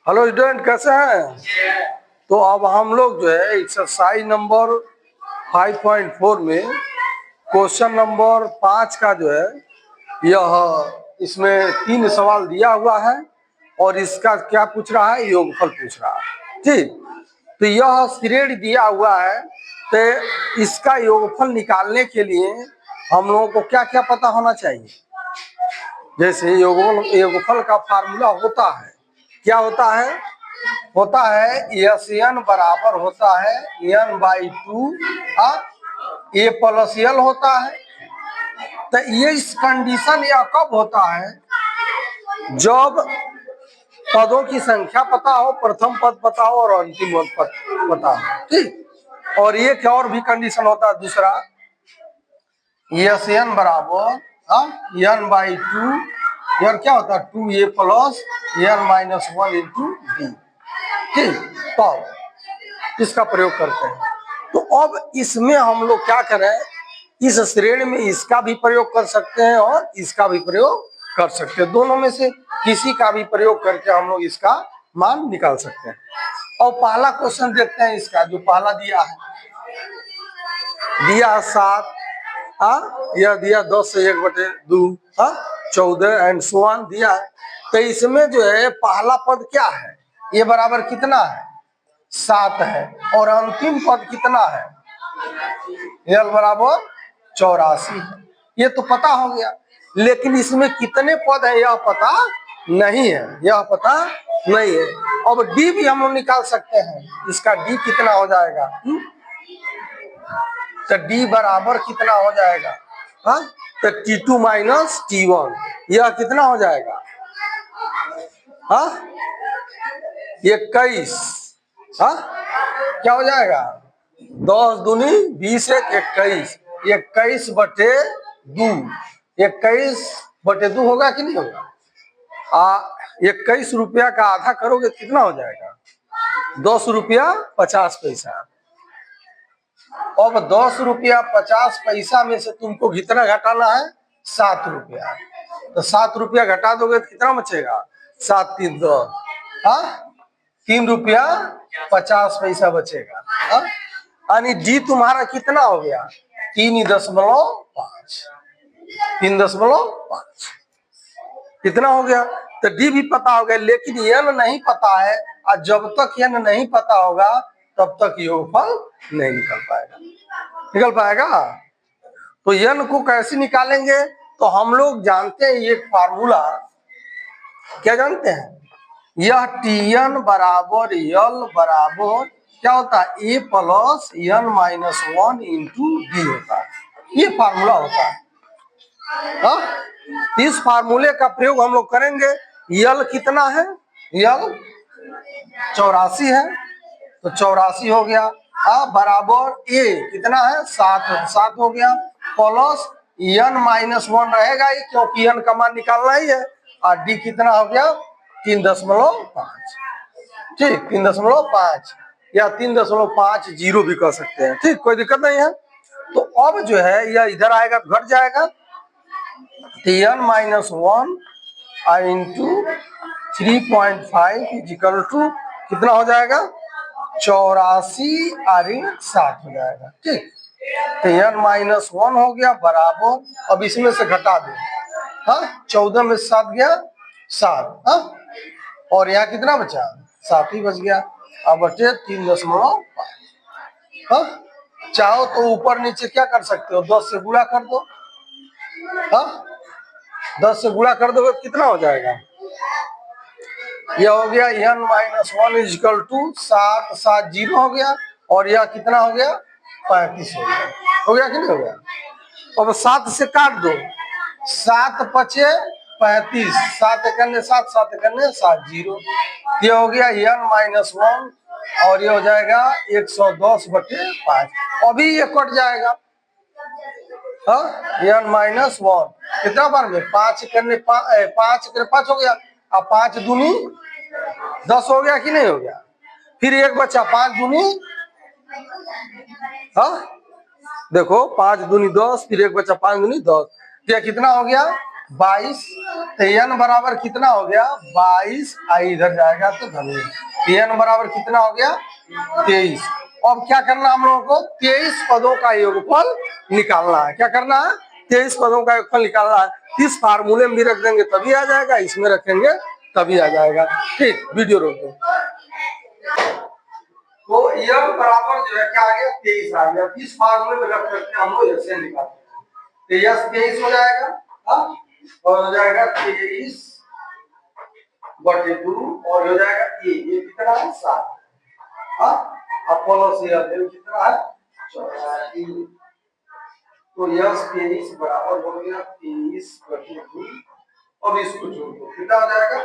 Hello student, कैसे हैं? तो अब हम लोग जो है एक्सरसाइज नंबर 5.4 में क्वेश्चन नंबर 5 का जो है यह इसमें 3 सवाल दिया हुआ है और इसका क्या पूछ रहा है, योगफल पूछ रहा है। ठीक, तो यह श्रेणी दिया हुआ है, तो इसका योगफल निकालने के लिए हम लोगों को क्या क्या पता होना चाहिए। जैसे योगफल का फार्मूला होता है, क्या होता है एस एन बराबर होता है n/2 ए प्लस एल होता है। तो ये इस कंडीशन यह कब होता है, जब पदों की संख्या पता हो, प्रथम पद पता हो और अंतिम पद पता हो। ठीक, और एक और भी कंडीशन होता है दूसरा, एस एन बराबर n/2 यार क्या होता है 2a plus n-1 into D. ठीक, तो इसका प्रयोग करते हैं। तो अब इसमें हम लोग क्या करें, इस श्रेणी में इसका भी प्रयोग कर सकते हैं और इसका भी प्रयोग कर सकते हैं। दोनों में से किसी का भी प्रयोग करके हम लोग इसका मान निकाल सकते हैं। और पहला क्वेश्चन देखते हैं, इसका जो पहला दिया है, दिया 7, यह दिया 10 से 1/2, 14 एंड सो ऑन दिया है। तो इसमें जो है पहला पद क्या है, ये बराबर कितना है 7 है, और अंतिम पद कितना है एल बराबर 84 है। ये तो पता हो गया, लेकिन इसमें कितने पद है यह पता नहीं है, यह पता नहीं है। अब डी भी हम लोग निकाल सकते हैं, इसका डी कितना हो जाएगा, तो डी बराबर कितना हो जाएगा, तो T2 माइनस T1, यह कितना हो जाएगा 21, क्या हो जाएगा 10 दूनी 20 21, 21/2, 21/2 होगा कि नहीं होगा। 21 रुपया का आधा करोगे कितना हो जाएगा 10 रुपया 50 पैसा। अब 10 रुपया 50 पैसा में से तुमको कितना घटाना है 7 रुपया, तो 7 रुपया घटा दोगे तो कितना बचेगा 7 3 10, 3 रुपया 50 पैसा बचेगा। यानी डी तुम्हारा कितना हो गया 3.5, 3.5 कितना हो गया। तो डी भी पता हो गया, लेकिन एन नहीं पता है, और जब तक एन नहीं पता होगा तब तक योगफल नहीं निकल पाएगा। तो एन को कैसे निकालेंगे, तो हम लोग जानते हैं ये फार्मूला, क्या जानते हैं, यह Tn बराबर एल बराबर क्या होता है ए प्लस n-1 इंटू डी होता है, ये फार्मूला होता है। इस फार्मूले का प्रयोग हम लोग करेंगे। यल कितना है, यल 84 है, तो 84 हो गया, बराबर ए कितना है 7 हो गया, प्लस n-1 रहेगा ही, क्योंकि n का मान निकालना ही है, और डी कितना हो गया 3.5। ठीक, 3.5 या 3.50 भी कह सकते हैं। ठीक, कोई दिक्कत नहीं है। तो अब जो है यह इधर आएगा तो घट जाएगा, n-1 इंटू 3.5 इजिकल टू कितना हो जाएगा 84 और 7 हो जाएगा। ठीक, तो n-1 हो गया बराबर, अब इसमें से घटा दो, 14 में 7 गया 7, और यहाँ कितना बचा 7 ही बच गया, अब बचे 3.5। चाहो तो ऊपर नीचे क्या कर सकते हो, 10 से गुणा कर दो, 10 से गुणा कर दोगे कितना हो जाएगा, यह हो गया n-1 इजिकल टू 7 7 0 हो गया, और यह कितना हो गया 35 हो गया कि नहीं हो गया। अब 7 से काट दो, 7 5 35, 7 1 7 7 1 7 0, ये हो गया n-1, और ये हो जाएगा 110/5। अभी ये कट जाएगा, n-1 कितना बार में 5 करने 5 हो गया, अब 5 दूनी 10 हो गया कि नहीं हो गया, फिर एक बचा 5 दूनी, देखो 5 दूनी 10, फिर एक बचा 5 दूनी 10, क्या कितना हो गया 22, तो n बराबर कितना हो गया 22, आई इधर जाएगा तो धन, n बराबर कितना हो गया 23। अब क्या करना हम लोगों को 23 पदों का योगफल निकालना है। क्या करना है 23 पदों का योगफल निकालना है। इस फार्मूले में भी रख देंगे तभी आ जाएगा, इसमें रखेंगे तभी आ जाएगा। ठीक, वीडियो रोक दो। तो यह बराबर जो है क्या आ गया 23 आ गया। इस फार्मूले में रख करके हम लोग ऐसे निकालते हैं, तो यह 23 हो जाएगा। हाँ, और हो जाएगा 23 बटे 2 और हो जाएगा ये कितना है 7। हाँ, अपोलो से कितना है 14। तो यह 23 बराबर हो गया 23 बटे 2। अब इसको जोड़ दो कितना हो जाएगा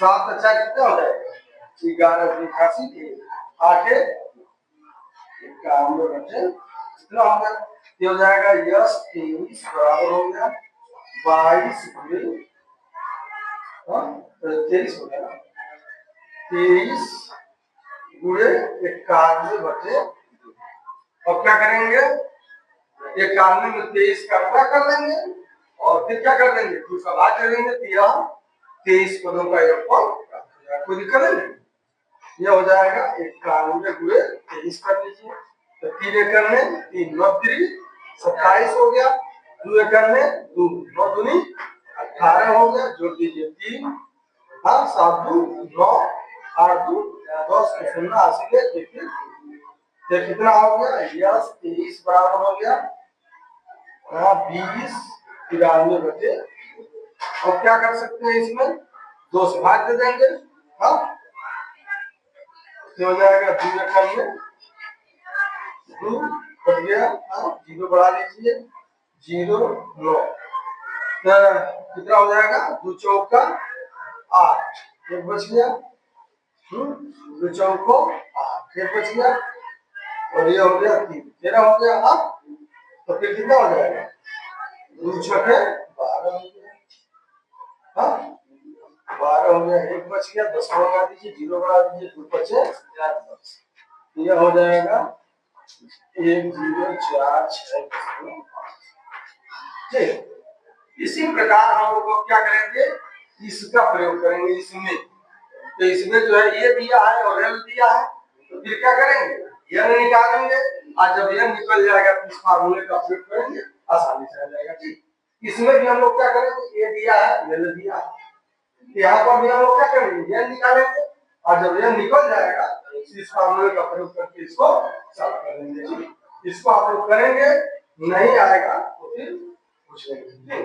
7 अच्छा कितना हो जाएगा 11 88 8 51 बटे कितना हो गया, ये हो जाएगा यस 23 बराबर हो गया 22 गुणे 23 हो गया 23 गुणे 91 बटे। अब क्या करेंगे 91 में 23 का गुणा कर देंगे और फिर क्या कर देंगे 2 का भाग कर देंगे, तो यह 23 पदों का योगफल प्राप्त हो जाएगा। कोई दिक्कत नहीं, यह हो जाएगा 91 गुणे 23 कर लीजिए, तो 3 एकड़ में 3 9 3 27 हो गया, 2 एकड़ में 2 9 दूनी 18 हो गया, जोड़ दीजिए 3 हाँ 7 2 9 8 2 10 के शून्य हासिल है, ये कितना हो गया यस 23 बराबर हो गया 20 93 बटे। अब क्या कर सकते हैं इसमें 2 से भाग दे देंगे। हाँ, हो जाएगा 2 एकड़ में 2 बच गया, हाँ 0 बढ़ा लीजिए 0 9, तो कितना हो जाएगा 2 चौका 8 एक बच गया, 2 चौको 8 एक बच गया और ये हो गया 3 13 हो गया। हाँ, तो फिर कितना हो जाएगा 2 छठे 12 हो गया। हाँ 12 हो गया, एक बच गया 10 लगा दीजिए 0 बढ़ा दीजिए 2 बचे 10, यह हो जाएगा 1 0 4 6 ठीक। इसी प्रकार हम लोग को क्या करेंगे इसका प्रयोग करेंगे इसमें, तो इसमें जो है ये दिया है और एल दिया है, तो फिर क्या करेंगे यह निकालेंगे और जब यह निकल जाएगा तो इस फार्मूले का प्रयोग करेंगे, आसानी से आ जाएगा। ठीक, इसमें भी हम लोग क्या करेंगे ये दिया है एल दिया है, यहाँ पर भी हम लोग क्या करेंगे यह निकालेंगे और जब यह निकल जाएगा तो इस फार्मूले का प्रयोग करके इसको सॉल्व कर लेंगे। इसको आप लोग करेंगे, नहीं आएगा तो फिर पूछ लेंगे।